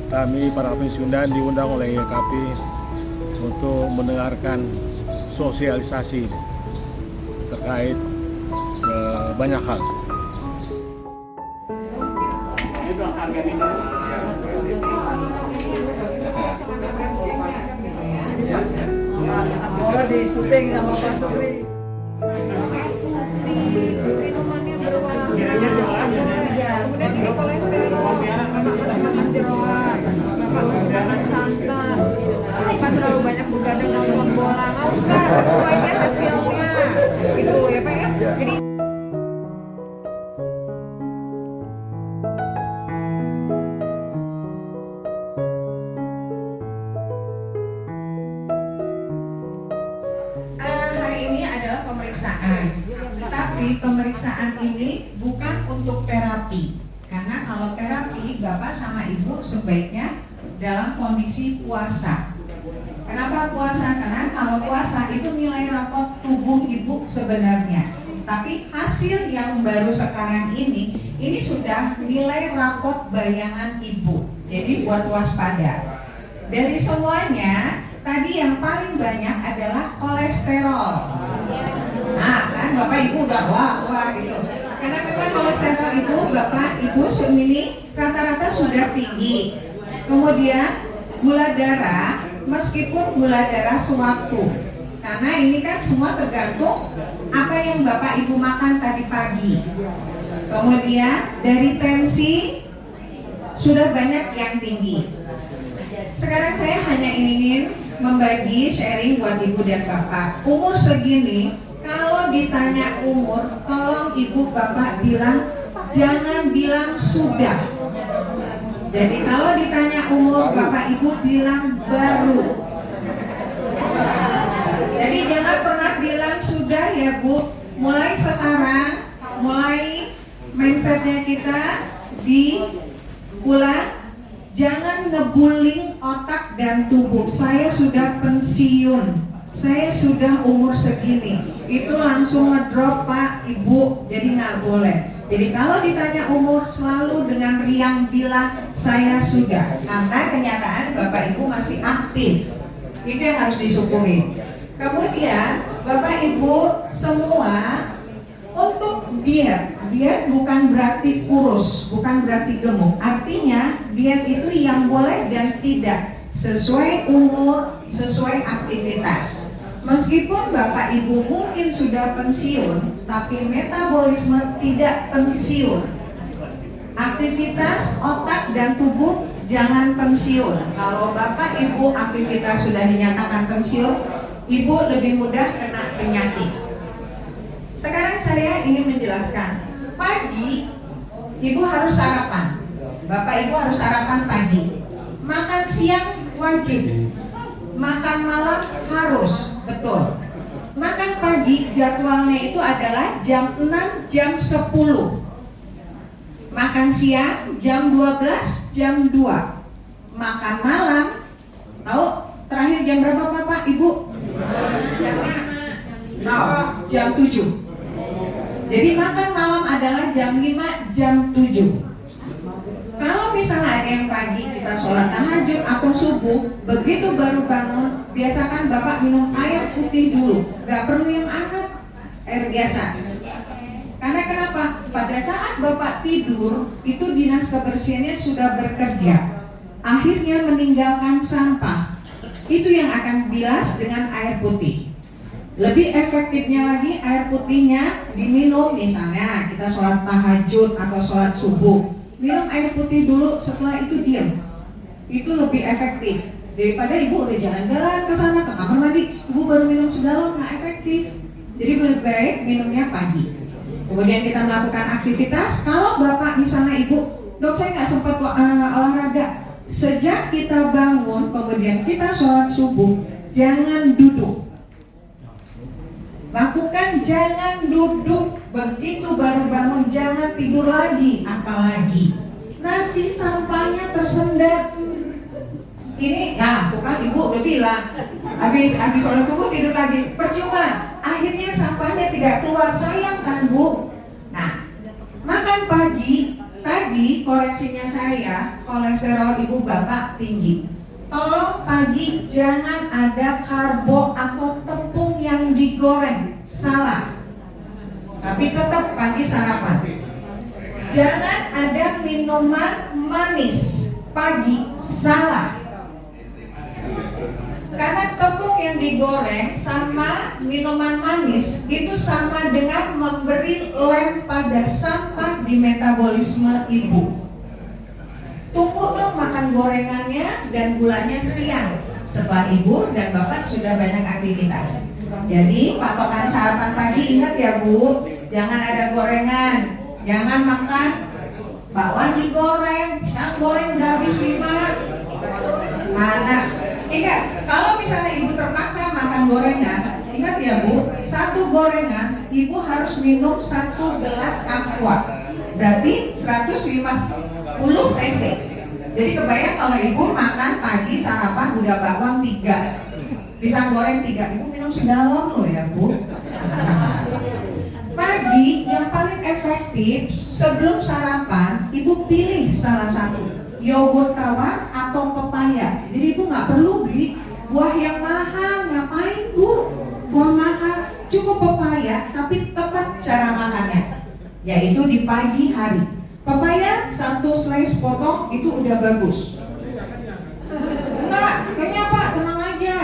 kami para pensiunan diundang oleh YKP untuk mendengarkan sosialisasi terkait banyak hal. Boleh di syuting sama Pak Supri. Minumannya berwarna kemudian di kolesterol, makan jeroan, makan santan, kan terlalu banyak begadang nonton bola, nggak usah, sesuainya hasilnya, gitu ya Pak ya. Jadi hari ini adalah pemeriksaan. Tapi pemeriksaan ini bukan untuk terapi. Karena kalau terapi, Bapak sama Ibu sebaiknya dalam kondisi puasa. Kenapa puasa? Karena kalau puasa itu nilai rapot tubuh Ibu sebenarnya. Tapi hasil yang baru sekarang ini sudah nilai rapot bayangan Ibu. Jadi buat waspada. Dari semuanya, tadi yang paling banyak adalah kolesterol. Nah, kan Bapak Ibu udah wah gitu. Karena memang kolesterol itu Bapak Ibu ini rata-rata sudah tinggi. Kemudian gula darah, meskipun gula darah sewaktu. Karena ini kan semua tergantung apa yang Bapak Ibu makan tadi pagi. Kemudian dari tensi sudah banyak yang tinggi. Sekarang saya hanya ingin membagi sharing buat Ibu dan Bapak. Umur segini, kalau ditanya umur, tolong Ibu Bapak bilang, jangan bilang sudah. Jadi kalau ditanya umur, Bapak Ibu bilang baru. Jadi jangan pernah bilang sudah ya Bu. Mulai sekarang, mulai mindsetnya kita diulang. Jangan ngebuling otak dan tubuh. Saya sudah pensiun, saya sudah umur segini. Itu langsung ngedrop Pak, Ibu. Jadi nggak boleh. Jadi kalau ditanya umur, selalu dengan riang bilang saya sudah. Karena kenyataan Bapak Ibu masih aktif. Itu yang harus disyukuri. Kemudian Bapak Ibu semua untuk diet bukan berarti kurus, bukan berarti gemuk. Artinya diet itu yang boleh dan tidak, sesuai umur, sesuai aktivitas. Meskipun Bapak Ibu mungkin sudah pensiun, tapi metabolisme tidak pensiun. Aktivitas otak dan tubuh jangan pensiun. Kalau Bapak Ibu aktivitas sudah dinyatakan pensiun, Ibu lebih mudah kena penyakit. Sekarang saya ingin menjelaskan, pagi Ibu harus sarapan. Bapak Ibu harus sarapan pagi. Makan siang wajib. Makan malam harus, betul. Makan pagi jadwalnya itu adalah jam 6, jam 10. Makan siang jam 12, jam 2. Makan malam, tahu terakhir jam berapa Bapak Ibu? Jam 7. Jadi makan malam adalah jam 5, jam 7. Kalau misalnya ada yang pagi kita sholat tahajud atau subuh, begitu baru bangun, biasakan Bapak minum air putih dulu. Gak perlu yang hangat, air biasa. Karena kenapa? Pada saat Bapak tidur, itu dinas kebersihannya sudah bekerja. Akhirnya meninggalkan sampah. Itu yang akan bilas dengan air putih. Lebih efektifnya lagi air putihnya diminum, misalnya kita sholat tahajud atau sholat subuh, minum air putih dulu, setelah itu diam. Itu lebih efektif daripada Ibu udah jalan-jalan ke sana ke kamar mandi, Ibu baru minum segalon, nggak efektif. Jadi lebih baik minumnya pagi. Kemudian kita melakukan aktivitas. Kalau Bapak misalnya Ibu, dok saya nggak sempat olahraga. Sejak kita bangun, kemudian kita sholat subuh, jangan duduk. Lakukan jangan duduk, begitu baru bangun jangan tidur lagi, apalagi nanti sampahnya tersendat. Ini, nah bukan Ibu udah bilang, habis sholat subuh tidur lagi, percuma, akhirnya sampahnya tidak keluar, sayang kan Bu. Nah, makan pagi Tadi koreksinya saya, kolesterol ibu bapak tinggi. Tolong pagi jangan ada karbo atau tepung yang digoreng, salah. Tapi tetap pagi sarapan. Jangan ada minuman manis pagi, salah. Karena tepung yang digoreng sama minuman manis itu sama dengan memberi lem pada sampah di metabolisme ibu. Tunggu dong makan gorengannya dan gulanya siang setelah ibu dan bapak sudah banyak aktivitas. Jadi patokan sarapan pagi ingat ya Bu, jangan ada gorengan, jangan makan bakwan digoreng, pisang goreng udah habis 5. Mana? Ingat, kalau misalnya ibu terpaksa makan gorengan, ingat ya Bu, satu gorengan ibu harus minum 1 gelas aqua, berarti 150 cc. Jadi kebayang kalau ibu makan pagi sarapan udah bawang 3, pisang goreng 3, ibu minum segalon loh ya Bu. Pagi yang paling efektif sebelum sarapan, ibu pilih salah satu, yogurt tawar atau pepaya. Jadi ibu nggak perlu beli buah yang mahal, ngapain Bu? Buah mahal, cukup pepaya, tapi tepat cara makannya, yaitu di pagi hari. Pepaya 1 slice potong itu udah bagus. Enggak, kayaknya Pak, tenang aja.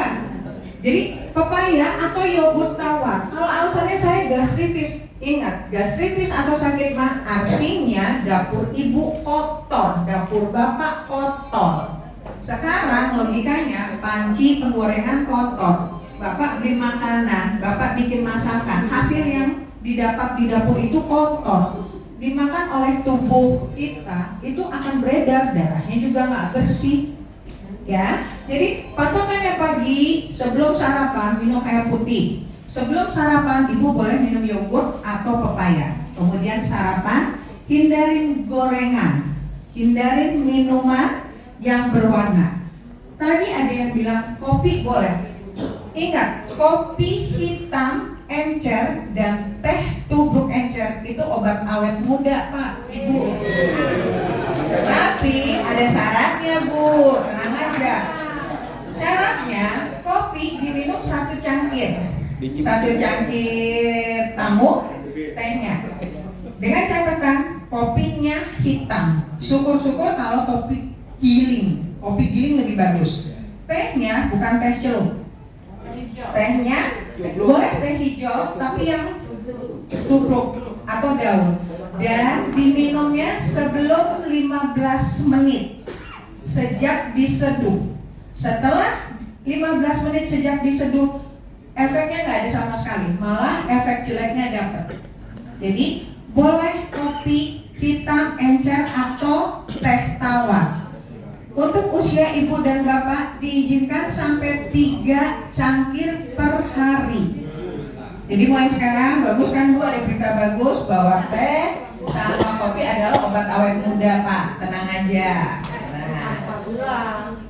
Jadi pepaya atau yogurt tawar. Kalau alasannya saya gastritis, ingat, gastritis atau sakit mah artinya dapur ibu kotor, dapur bapak kotor. Sekarang logikanya panci penggorengan kotor, bapak beli makanan, bapak bikin masakan, hasil yang didapat di dapur itu kotor, dimakan oleh tubuh kita, itu akan beredar, darahnya juga nggak bersih. Ya, jadi patokannya pagi sebelum sarapan minum air putih. Sebelum sarapan ibu boleh minum yogurt atau pepaya. Kemudian sarapan hindarin gorengan, hindarin minuman yang berwarna. Tadi ada yang bilang kopi boleh. Ingat, kopi hitam encer dan teh tubruk encer itu obat awet muda Pak, Ibu. Tapi ada syaratnya Bu, tenang aja. Syaratnya kopi diminum 1 cangkir, 1 cangkir tamu tehnya. Dengan catatan kopinya hitam. Syukur-syukur kalau kopi giling lebih bagus. Tehnya bukan teh celup. Tehnya boleh teh hijau tapi yang tubruk atau daun, dan diminumnya sebelum 15 menit sejak diseduh. Setelah 15 menit sejak diseduh, efeknya nggak ada sama sekali, malah efek jeleknya dapat. Jadi boleh kopi hitam encer atau teh tawar. Untuk usia ibu dan bapak diizinkan sampai 3 cangkir per hari. Jadi mulai sekarang bagus kan Bu, ada berita bagus bahwa teh sama kopi adalah obat awet muda Pak, tenang aja.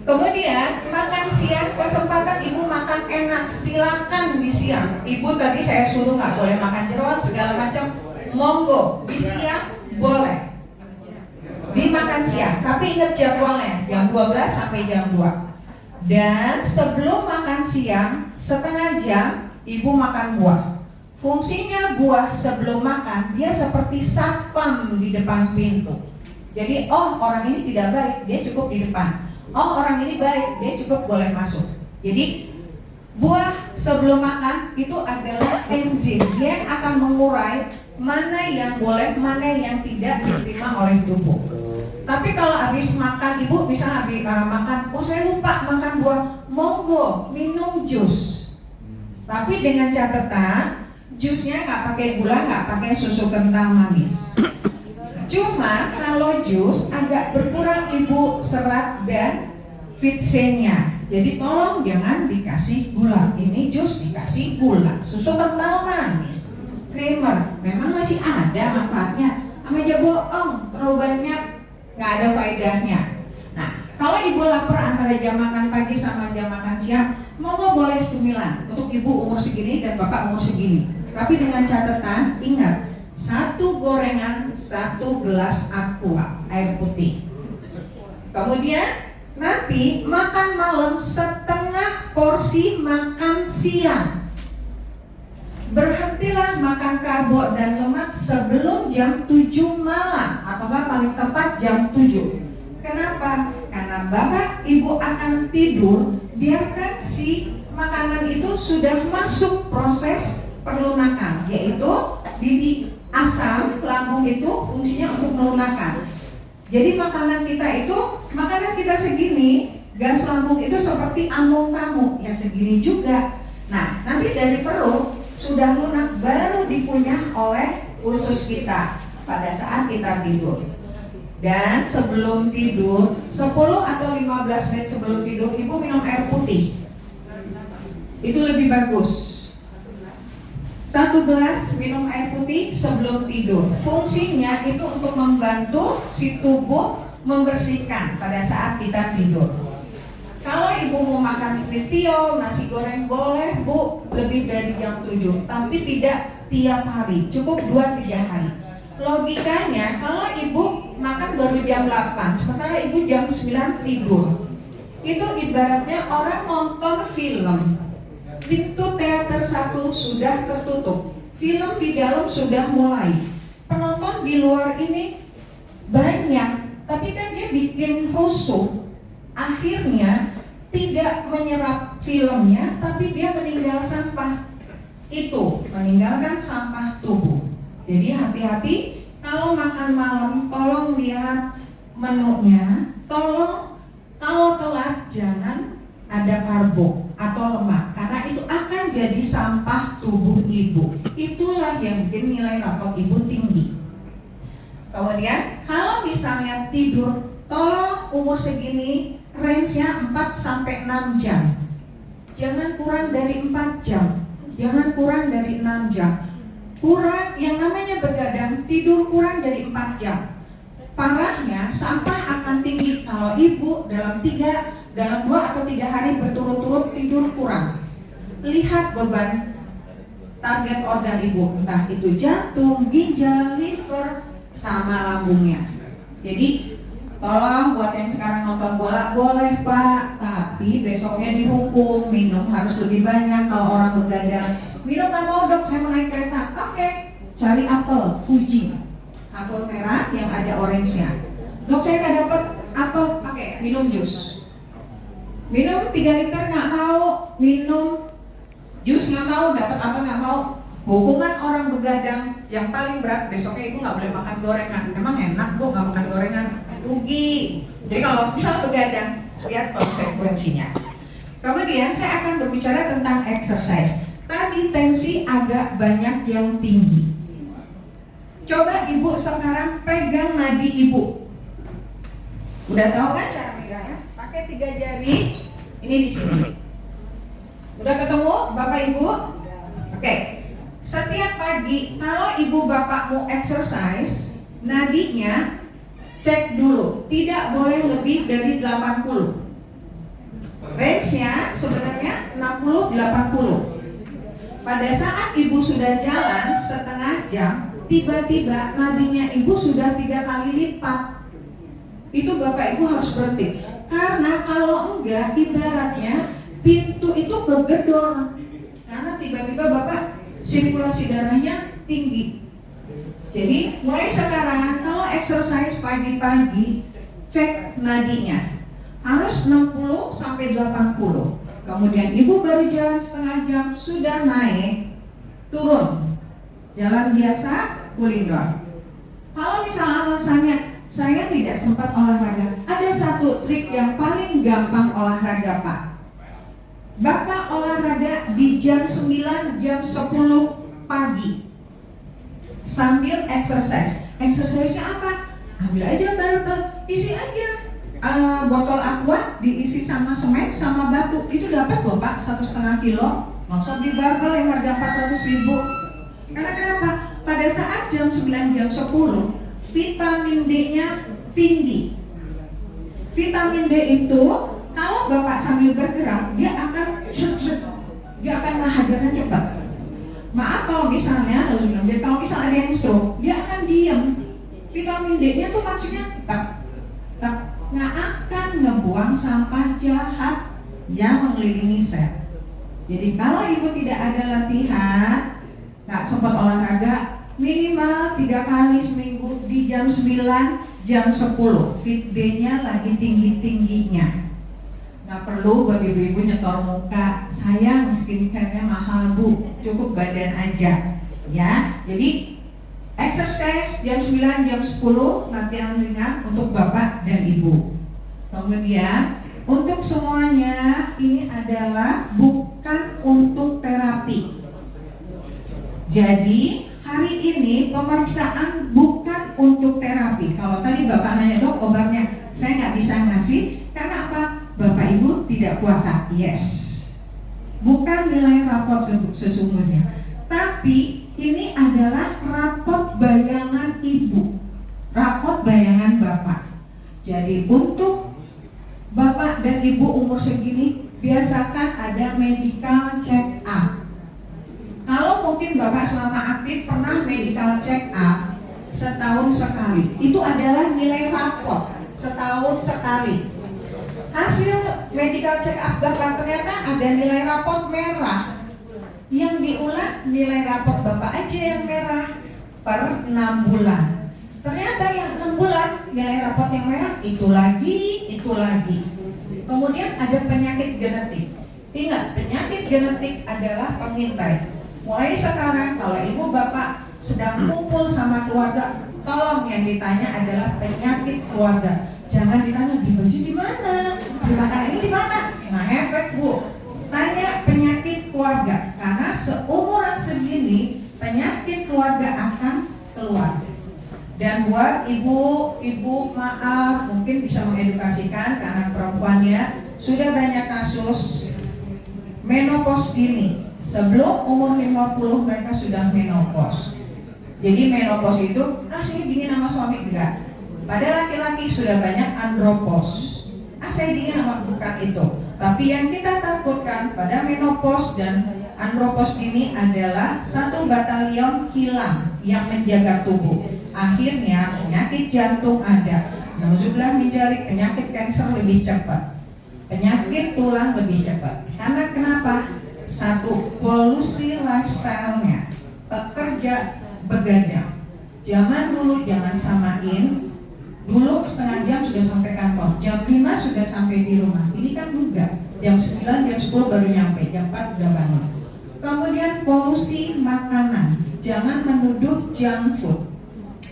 Kemudian makan siang, kesempatan ibu makan enak, silakan di siang. Ibu tadi saya suruh nggak boleh makan jeroan segala macam, monggo di siang boleh dimakan siang, tapi ingat jadwalnya jam 12 sampai jam 2. Dan sebelum makan siang setengah jam ibu makan buah. Fungsinya buah sebelum makan, dia seperti satpam di depan pintu. Jadi orang ini tidak baik, dia cukup di depan. Orang ini baik, dia cukup boleh masuk. Jadi buah sebelum makan itu adalah enzim, dia yang akan mengurai mana yang boleh, mana yang tidak diterima oleh tubuh. Tapi kalau habis makan, ibu bisa habis makan, saya lupa makan buah, monggo minum jus. Tapi dengan catatan, jusnya nggak pakai gula, nggak pakai susu kental manis. Cuma kalau jus agak berkurang ibu serat dan vitaminnya. Jadi tolong jangan dikasih gula. Ini jus dikasih gula, susu kental manis, creamer, memang masih ada manfaatnya. Sama aja bohong, terlalu banyak nggak ada faedahnya. Nah, kalau ibu lapar antara jam makan pagi sama jam makan siang, monggo boleh cemilan untuk ibu umur segini dan bapak umur segini. Tapi dengan catatan, ingat, satu gorengan, 1 gelas aqua, air putih. Kemudian nanti makan malam setengah porsi makan siang. Berhentilah makan karbo dan lemak sebelum jam 7 malam, atau paling tepat jam 7. Kenapa? Karena Bapak Ibu akan tidur, biarkan si makanan itu sudah masuk proses perlunakan, yaitu di asam lambung itu fungsinya untuk melunakan. Jadi makanan kita segini, gas lambung itu seperti among kamu, ya segini juga. Nah, nanti dari perut sudah lunak baru dikunyah oleh usus kita pada saat kita tidur. Dan sebelum tidur, 10 atau 15 menit sebelum tidur, Ibu minum air putih. Itu lebih bagus. 1 gelas minum air putih sebelum tidur. Fungsinya itu untuk membantu si tubuh membersihkan pada saat kita tidur. Kalau Ibu mau makan tio, nasi goreng boleh Bu, lebih dari jam 7, tapi tidak tiap hari, cukup 2-3 hari. Logikanya kalau Ibu makan baru jam 8, sementara Ibu jam 9 tidur, itu ibaratnya orang nonton film. Pintu teater 1 sudah tertutup, film di dalam sudah mulai, penonton di luar ini banyak, tapi kan dia bikin rusuh. Akhirnya tidak menyerap filmnya, tapi dia meninggal sampah. Itu meninggalkan sampah tubuh. Jadi hati-hati kalau makan malam, tolong lihat menunya. Tolong kalau telat jangan ada karbo atau lemak, karena itu akan jadi sampah tubuh Ibu. Itulah yang bikin nilai rapot Ibu tinggi. Kemudian kalau misalnya tidur, tolong umur segini range-nya 4-6 jam. Jangan kurang dari 4 jam. Jangan kurang dari 6 jam. Kurang, yang namanya begadang, tidur kurang dari 4 jam. Parahnya sampah akan tinggi kalau Ibu dalam 2 atau 3 hari berturut-turut tidur kurang. Lihat beban target organ Ibu, entah itu jantung, ginjal, liver, sama lambungnya. Jadi tolong buat yang sekarang nonton bola, boleh Pak, tapi besoknya dihukum, minum harus lebih banyak. Kalau orang begadang, minum gak mau Dok, saya mau naik kereta. Oke, cari apel, Fuji, apel merah yang ada orange-nya. Dok, saya gak dapet apel, pakai minum jus. Minum 3 liter gak mau, minum jus gak mau, dapat apel gak mau. Hubungan orang begadang yang paling berat, besoknya Ibu gak boleh makan gorengan. Emang enak Bu gak makan gorengan? Rugi. Jadi kalau misal begadang, lihat konsekuensinya. Kemudian saya akan berbicara tentang exercise. Tadi tensi agak banyak yang tinggi. Coba Ibu sekarang pegang nadi Ibu. Udah tahu kan cara megangnya? Pakai 3 jari. Ini di sini. Udah ketemu Bapak Ibu? Oke. Setiap pagi kalau Ibu Bapak mau exercise, nadinya cek dulu, tidak boleh lebih dari 80. Range-nya sebenarnya 60-80. Pada saat Ibu sudah jalan setengah jam, tiba-tiba nadinya Ibu sudah 3 kali lipat. Itu Bapak Ibu harus berhenti. Karena kalau enggak, ibaratnya pintu itu kegedor. Karena tiba-tiba Bapak sirkulasi darahnya tinggi. Jadi mulai sekarang kalau exercise pagi-pagi, cek nadinya harus 60-80. Kemudian Ibu baru jalan setengah jam, sudah naik, turun, jalan biasa, cooling down. Kalau misalnya alasannya saya tidak sempat olahraga, ada satu trik yang paling gampang olahraga Pak. Bapak olahraga di jam 9, jam 10 pagi sambil exercise. Exercise-nya apa? Ambil aja barbel, isi aja botol aqua, diisi sama semen sama batu. Itu dapat loh Pak, 1,5 kilo. Nggak usah beli barbel yang harga 400.000. Karena kenapa? Pada saat jam 9, jam 10 vitamin D-nya tinggi. Vitamin D itu kalau Bapak sambil bergerak, dia akan menghajarkan cepat. Maaf kalau misalnya, kalau misalnya ada yang stroke, dia akan diam. Vitamin D-nya tuh maksudnya nggak akan ngebuang sampah jahat yang mengelilingi sel. Jadi kalau ibu tidak ada latihan, nggak sempat olahraga, minimal 3 kali seminggu di jam 9, jam 10, fit D-nya lagi tinggi-tingginya. Nggak perlu buat ibu-ibu nyetor muka, sayang skincare-nya mahal bu, cukup badan aja. Ya, jadi exercise jam 9, jam 10, latihan ringan untuk bapak dan ibu. Kemudian untuk semuanya ini adalah bukan untuk terapi. Jadi hari ini pemeriksaan bukan untuk terapi. Kalau tadi bapak nanya dok obatnya, saya nggak bisa ngasih karena apa? Bapak ibu tidak puasa. Yes. Bukan nilai rapot sesungguhnya, tapi ini adalah rapot bayangan ibu, rapot bayangan bapak. Jadi untuk bapak dan ibu umur segini biasakan ada medical check up. Kalau mungkin bapak selama aktif pernah medical check up setahun sekali, itu adalah nilai rapot setahun sekali. Hasil medical check up bapak ternyata ada nilai rapot merah. Yang diulang nilai rapot bapak aja yang merah per 6 bulan. Ternyata yang 6 bulan nilai rapot yang merah itu lagi. Kemudian ada penyakit genetik. Ingat, penyakit genetik adalah pengintai. Mulai sekarang kalau ibu bapak sedang kumpul sama keluarga, tolong yang ditanya adalah penyakit keluarga. Jangan ditanya di baju di mana, di makanan ini di mana. Nah, efek bu. Tanya penyakit keluarga karena seumuran segini penyakit keluarga akan keluar. Dan buat ibu maaf mungkin bisa mengedukasikan karena perempuannya sudah banyak kasus menopause dini. Sebelum umur 50 mereka sudah menopause. Jadi menopause itu saya dingin sama suami enggak. Pada laki-laki sudah banyak andropause. Saya dingin sama bukan itu. Tapi yang kita takutkan pada menopause dan andropause dini adalah 1 batalion hilang yang menjaga tubuh. Akhirnya penyakit jantung ada, nauzubillah min dzalik, penyakit kanker lebih cepat, penyakit tulang lebih cepat. Karena kenapa? 1, polusi lifestyle-nya, pekerja begadang. Zaman dulu jangan samain. Dulu setengah jam sudah sampai kantor, jam 5 sudah sampai di rumah. Ini kan enggak, jam 9, jam 10 baru nyampe, jam 4 udah bangun. Kemudian polusi makanan, jangan menuduh junk food.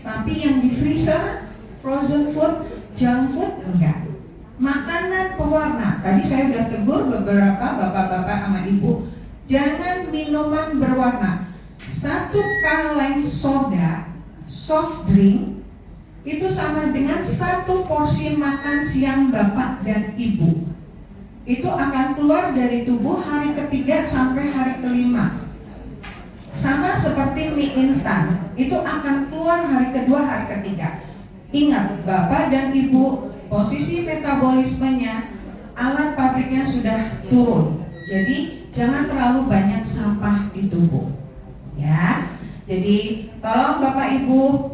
Tapi yang di freezer, frozen food, junk food enggak. Makanan pewarna, tadi saya sudah tegur beberapa bapak-bapak sama ibu, jangan minuman berwarna. 1 kaleng soda, soft drink, itu sama dengan 1 porsi makan siang bapak dan ibu. Itu akan keluar dari tubuh hari ketiga sampai hari kelima. Sama seperti mie instan, itu akan keluar hari kedua, hari ketiga. Ingat, bapak dan ibu, posisi metabolismenya, alat pabriknya sudah turun. Jadi jangan terlalu banyak sampah di tubuh. Ya, jadi tolong bapak ibu,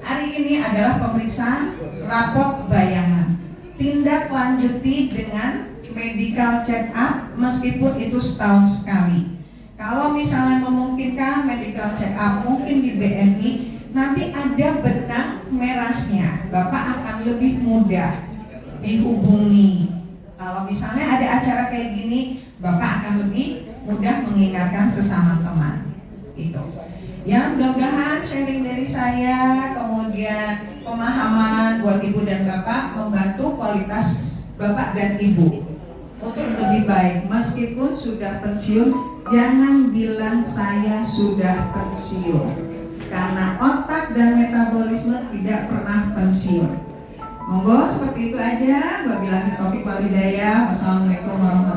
hari ini adalah pemeriksaan rapot bayangan. Tindak lanjuti dengan medical check up meskipun itu setahun sekali. Kalau misalnya memungkinkan medical check up mungkin di BNI, nanti ada benang merahnya, bapak akan lebih mudah dihubungi. Kalau misalnya ada acara kayak gini, bapak akan lebih mudah mengingatkan sesama teman. Itu. Ya, mudah-mudahan sharing dari saya, kemudian pemahaman buat ibu dan bapak membantu kualitas bapak dan ibu untuk lebih baik. Meskipun sudah pensiun, jangan bilang saya sudah pensiun, karena otak dan metabolisme tidak pernah pensiun. Monggo seperti itu aja. Wabillahi taufiq wal hidayah. Wassalamualaikum warahmatullahi wabarakatuh.